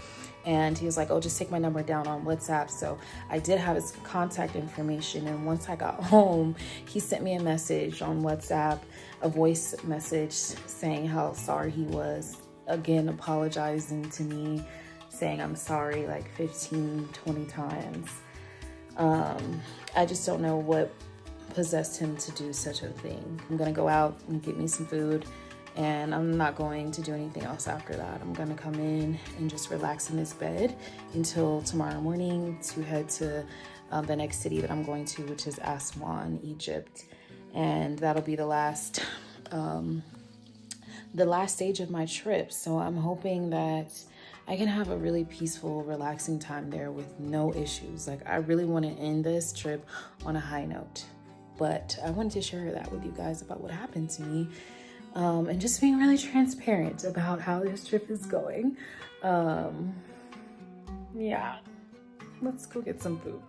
And he was like, oh, just take my number down on WhatsApp. So I did have his contact information. And once I got home, he sent me a message on WhatsApp, a voice message saying how sorry he was. Again, apologizing to me, saying I'm sorry like 15, 20 times. I just don't know what possessed him to do such a thing. I'm gonna go out and get me some food, and I'm not going to do anything else after that. I'm gonna come in and just relax in this bed until tomorrow morning to head to the next city that I'm going to, which is Aswan, Egypt. And that'll be the last stage of my trip. So I'm hoping that I can have a really peaceful, relaxing time there with no issues. Like, I really want to end this trip on a high note. But I wanted to share that with you guys about what happened to me. And just being really transparent about how this trip is going. Yeah, let's go get some food.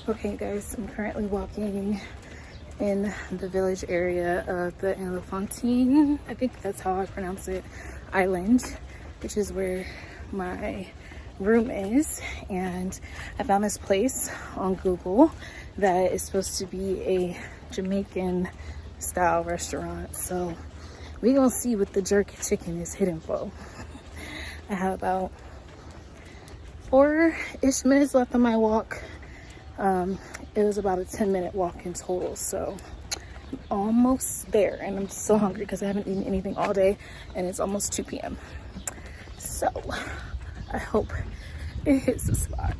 Okay guys, I'm currently walking in the village area of the Elephantine, I think that's how I pronounce it, island, which is where my room is. And I found this place on Google that is supposed to be a Jamaican style restaurant. So we gonna see what the jerky chicken is hidden for. I have about 4-ish minutes left on my walk. It was about a 10-minute walk in total, so I'm almost there, and I'm so hungry because I haven't eaten anything all day, and it's almost 2 p.m. So I hope it hits the spot.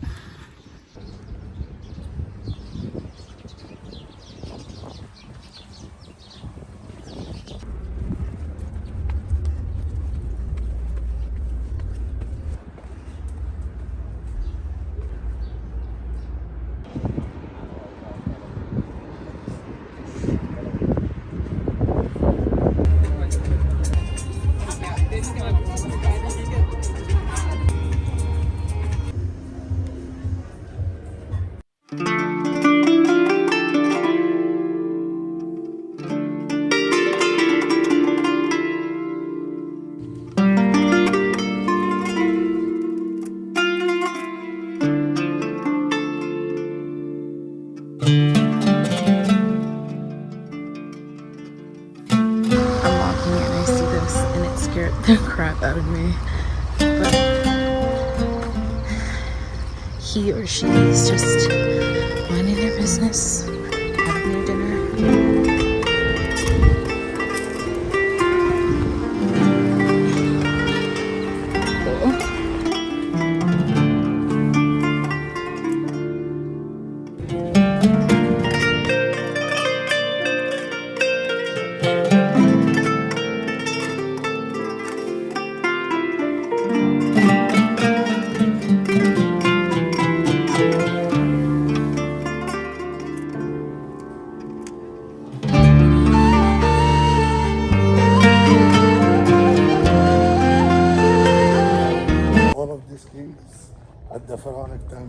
The crap out of me, but he or she is just minding their business, having their dinner.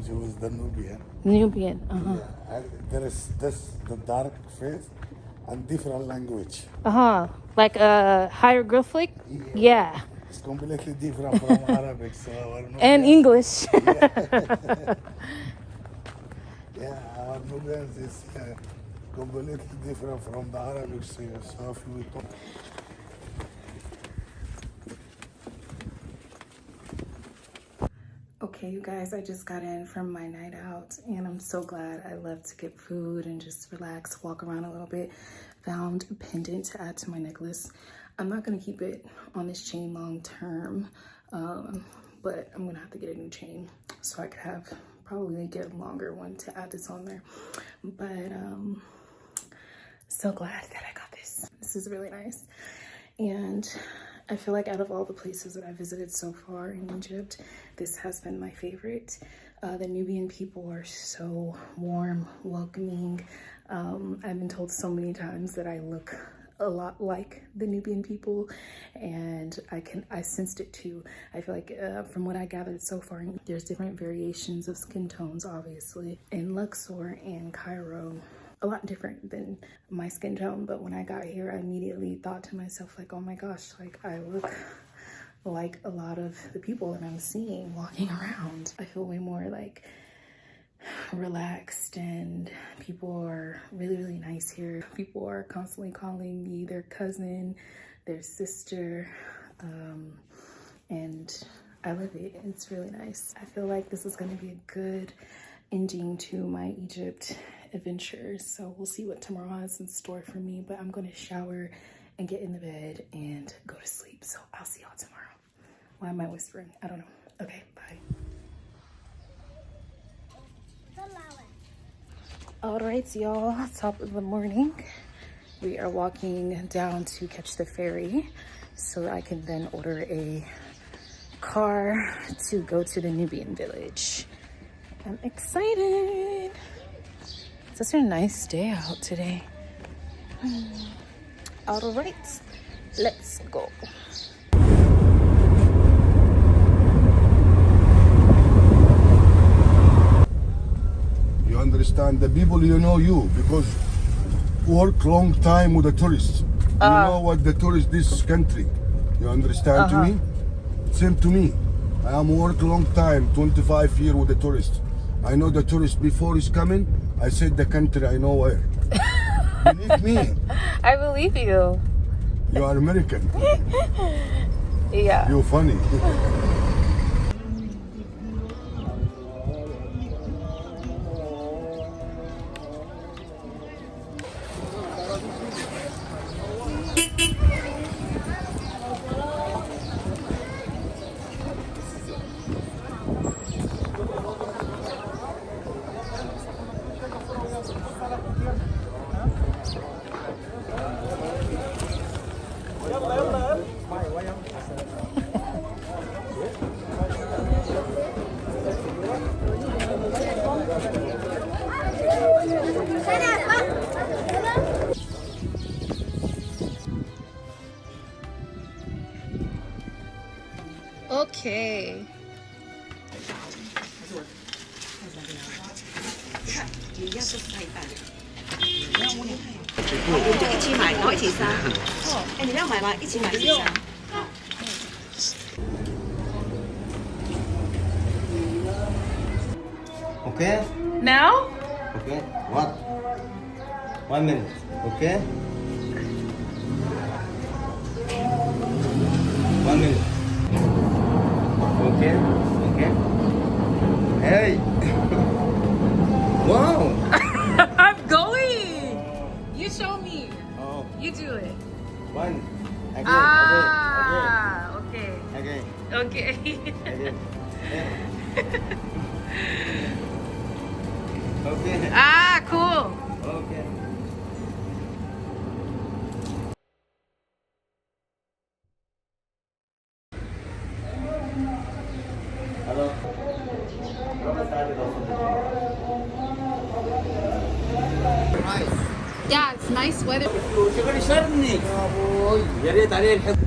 village was the Nubian. Nubian. And there is this, the dark face and different language. Like a hieroglyphic. Yeah. It's completely different from Arabic. So our And Nubians, English. yeah, our Nubians is completely different from the Arabic. So if we talk. Okay, you guys, I just got in from my night out and I'm so glad. I love to get food and just relax, walk around a little bit. Found a pendant to add to my necklace. I'm not gonna keep it on this chain long term, but I'm gonna have to get a new chain so I could have probably get a longer one to add this on there. But so glad that I got this. This is really nice. And I feel like out of all the places that I visited so far in Egypt, this has been my favorite. The Nubian people are so warm, welcoming. I've been told so many times that I look a lot like the Nubian people, and I sensed it too. I feel like from what I gathered so far, there's different variations of skin tones, obviously. In Luxor and Cairo, a lot different than my skin tone, but when I got here, I immediately thought to myself, like, oh my gosh, like I look like a lot of the people that I'm seeing walking around. I feel way more like relaxed, and people are really, really nice here. People are constantly calling me their cousin, their sister, and I love it. It's really nice. I feel like this is going to be a good ending to my Egypt adventures, so we'll see what tomorrow has in store for me. But I'm going to shower and get in the bed and go to sleep, so I'll see y'all tomorrow. Why am I whispering? I don't know. Okay, bye. All right, y'all, top of the morning. We are walking down to catch the ferry so I can then order a car to go to the Nubian Village. I'm excited. It's such a nice day out today. All right, let's go. You understand the people, you because work long time with the tourists. You know what the tourist this country. You understand to me? Same to me. I am work long time, 25 years with the tourists. I know the tourist before he's coming. I said the country, I know where. Believe me. I believe you. You are American. Yeah. You're funny. Okay. Okay? Now? Okay. What? 1 minute. Okay? 1 minute. Okay? Okay? Hey! Wow! I'm going. You show me. Oh, You do it. 1. Again. Okay. Again. Okay. Again. Okay. Cool. Okay. Hello. Yeah, it's nice weather. شغل شرني يا ابوي يا ريت عليه الحب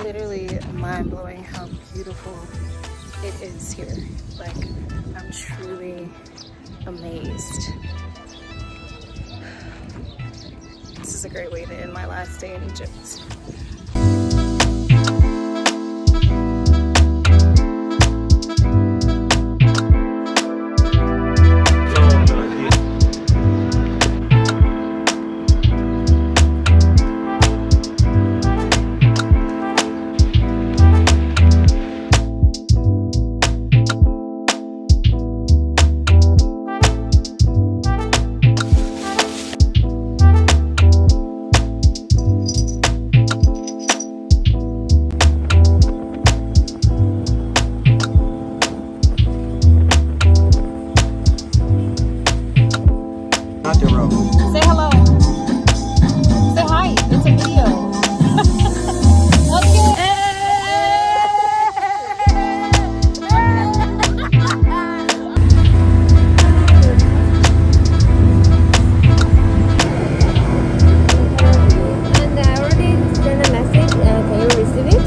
literally mind-blowing how beautiful it is here. Like, I'm truly amazed. This is a great way to end my last day in Egypt. Say hello. Say hi. It's a video. And I already sent a message. Can you receive it?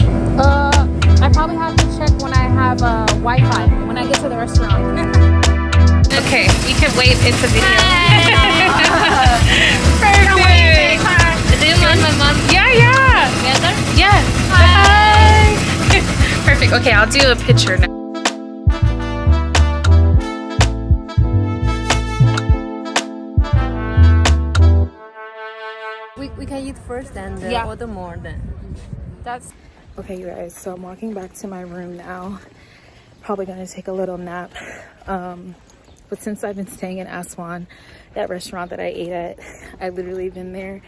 I probably have to check when I have Wi-Fi when I get to the restaurant. Okay, we can wait. It's a video. Perfect. Do you want my mom Yeah. together? Yeah. Bye. Perfect. Okay, I'll do a picture now. We can eat first and Yeah. order more then. That's okay, you guys. So I'm walking back to my room now. Probably gonna take a little nap. But since I've been staying in Aswan, that restaurant that I ate at, I literally been there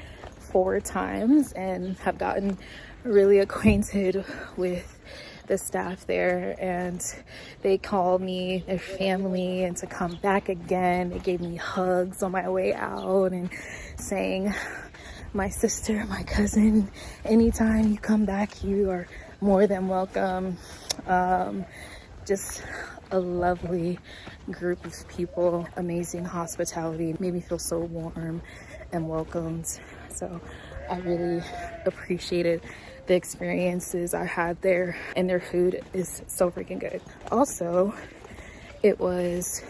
4 times and have gotten really acquainted with the staff there, and they called me their family and to come back again. They gave me hugs on my way out and saying, my sister, my cousin, anytime you come back, you are more than welcome. Just a lovely group of people, amazing hospitality, made me feel so warm and welcomed. So I really appreciated the experiences I had there, and their food is so freaking good. Also, it was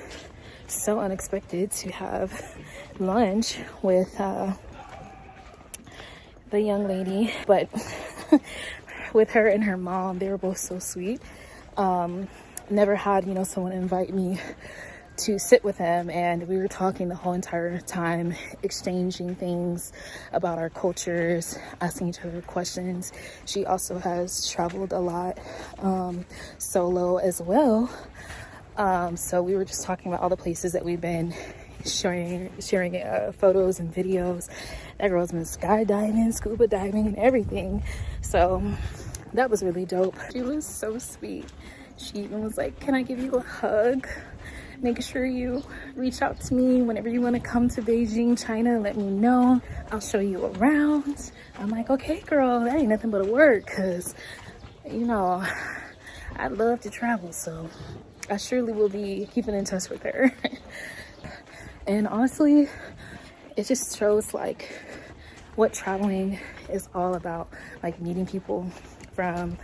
so unexpected to have lunch with the young lady, but with her and her mom. They were both so sweet. Never had, someone invite me to sit with them, and we were talking the whole entire time, exchanging things about our cultures, asking each other questions. She also has traveled a lot solo as well, so we were just talking about all the places that we've been, sharing photos and videos. That girl's been skydiving, scuba diving, and everything, so that was really dope. She was so sweet. She even was like, can I give you a hug? Make sure you reach out to me whenever you want to come to Beijing, China. Let me know. I'll show you around. I'm like, okay, girl, that ain't nothing but a word, because, I love to travel, so I surely will be keeping in touch with her. And honestly, it just shows like what traveling is all about, like meeting people from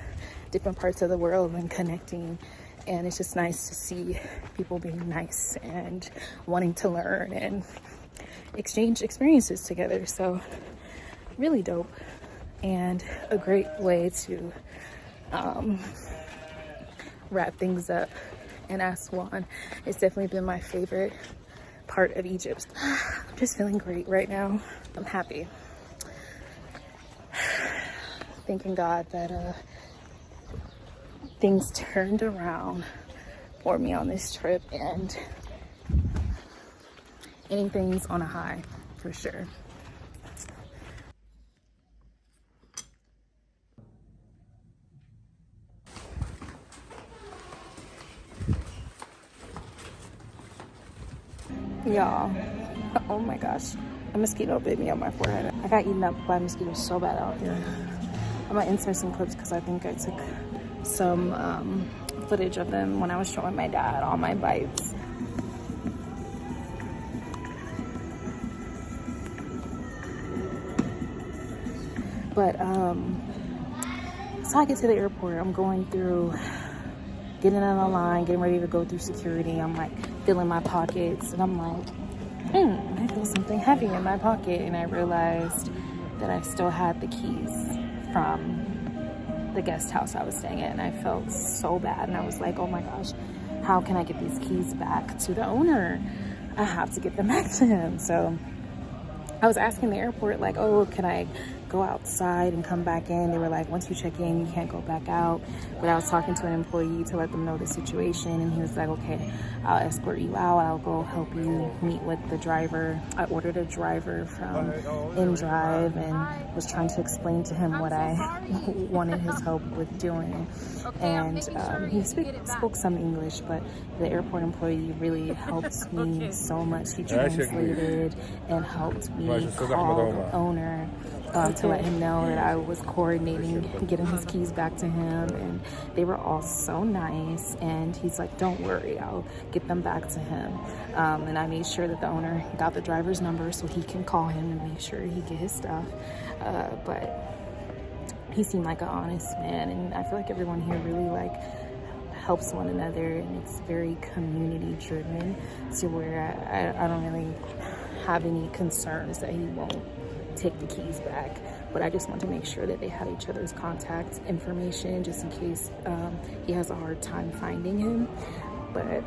different parts of the world and connecting. And it's just nice to see people being nice and wanting to learn and exchange experiences together. So really dope, and a great way to wrap things up in Aswan. It's definitely been my favorite part of Egypt. I'm just feeling great right now. I'm happy. Thanking God that things turned around for me on this trip, and anything's on a high for sure. Y'all, oh my gosh, a mosquito bit me on my forehead. I got eaten up by mosquitoes so bad out here. I might insert some clips because I think I took some footage of them when I was showing my dad all my bites. But So I get to the airport, I'm going through, getting on the line, getting ready to go through security. I'm like filling my pockets and I'm like, I feel something heavy in my pocket. And I realized that I still had the keys from the guest house I was staying at, and I felt so bad. And I was like, oh my gosh, how can I get these keys back to the owner? I have to get them back to him. So I was asking the airport, like, oh, can I go outside and come back in? They were like, once you check in, you can't go back out. But I was talking to an employee to let them know the situation, and he was like, okay, I'll escort you out. I'll go help you meet with the driver. I ordered a driver from InDrive and was trying to explain to him what I wanted his help with doing. And he spoke some English, but the airport employee really helped me so much. He translated and helped me call the owner to let him know that I was coordinating getting his keys back to him, and they were all so nice. And he's like, don't worry, I'll get them back to him. And I made sure that the owner got the driver's number so he can call him and make sure he get his stuff. But he seemed like an honest man, and I feel like everyone here really like helps one another, and it's very community driven to where I don't really have any concerns that he won't take the keys back. But I just want to make sure that they had each other's contact information just in case he has a hard time finding him. But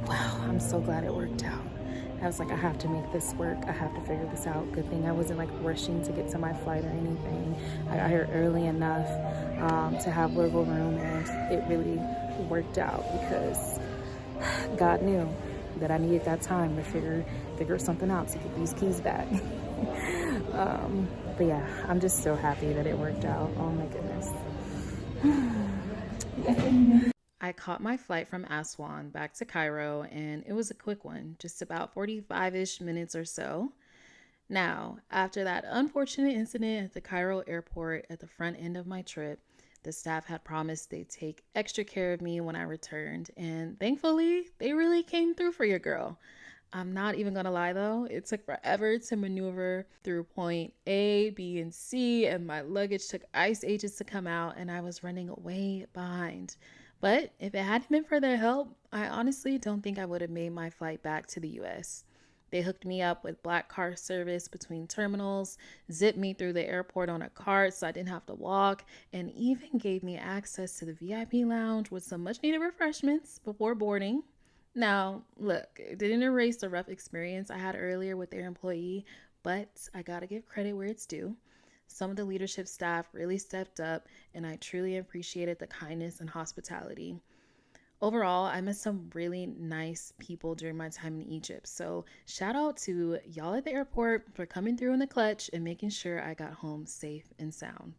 wow, I'm so glad it worked out. I was like, I have to make this work. I have to figure this out. Good thing I wasn't like rushing to get to my flight or anything. I got here early enough to have wiggle room, and it really worked out because God knew that I needed that time to figure something out to get these keys back. But yeah, I'm just so happy that it worked out. Oh my goodness. I caught my flight from Aswan back to Cairo, and it was a quick one, just about 45-ish minutes or so. Now, after that unfortunate incident at the Cairo airport at the front end of my trip, the staff had promised they'd take extra care of me when I returned, and thankfully, they really came through for your girl. I'm not even gonna lie though, it took forever to maneuver through point A, B, and C, and my luggage took ice ages to come out, and I was running way behind. But if it hadn't been for their help, I honestly don't think I would have made my flight back to the US. They hooked me up with black car service between terminals, zipped me through the airport on a cart so I didn't have to walk, and even gave me access to the VIP lounge with some much needed refreshments before boarding. Now, look, it didn't erase the rough experience I had earlier with their employee, but I gotta give credit where it's due. Some of the leadership staff really stepped up, and I truly appreciated the kindness and hospitality. Overall, I met some really nice people during my time in Egypt, so shout out to y'all at the airport for coming through in the clutch and making sure I got home safe and sound.